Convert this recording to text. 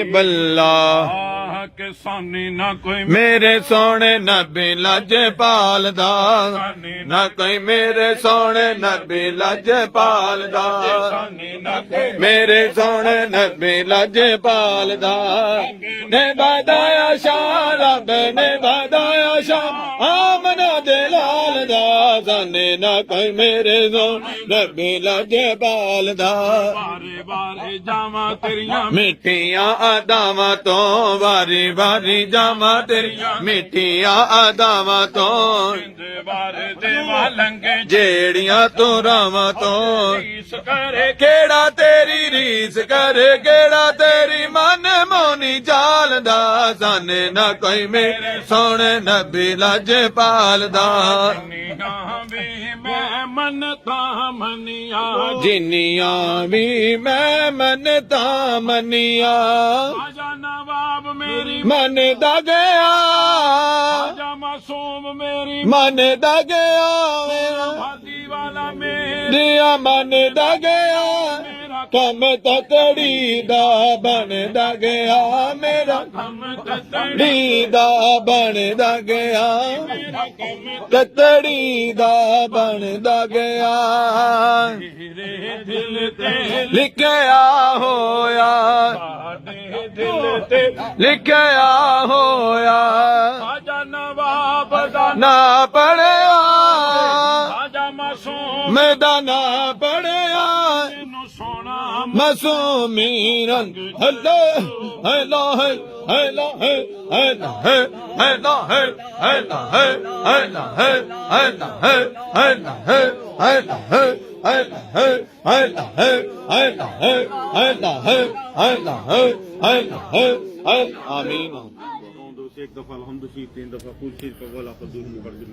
हबीब अल्लाह के सानी ना कोई मेरे सोने नबी लजपाल दा ना कोई मेरे सोने नबी लजपाल दा मेरे सोने नबी लजपाल दा ने बदाया शाह रब ने बदाया शाह आमना दे लाल दा साने ना कोई मेरे सोने नबी लजपाल दा बारे बारे जावा तेरिया मिठियां अदावां तो वारी वारी जावा तेरिया मिठियां अदावां तो बारे देवा लंगे जेड़ियां तू रावां तो रीस करे केड़ा तेरी रीस करे केड़ा तेरी मन मोनी चाल दा साने ना कोई मेरे सोने नबी लजपाल दा निगाह भी मैं मनता मनिया जिन्नियां भी मैं मनता मनिया आजा नवाब मेरी मन दा गया आजा मासूम मेरी मन दा गया मेरा भादी वाला मेरा दिया मन दा गया कम तकड़ी दा बन दा गया मेरा हम ततड़ी डी दा बन दा गया तकड़ी दा बन दा गया तेरे दिल ते लिखया होया साडे दिल ते लिखया होया आजा नवाब दा ना पढ़या आजा मासूम मैदा ना पढ़या ਨੂੰ ਸੋਨਾ मासूमी रंग हल्ला हल्ला है हल्ला है हल्ला है हल्ला है हल्ला है हल्ला है हल्ला है हल्ला है हल्ला है हल्ला है हल्ला है हल्ला है हल्ला है हल्ला है हल्ला है आमीन एक दफा अलहमद शीफ 3 दफा कुल शीफ वला फजूल मुकद्दम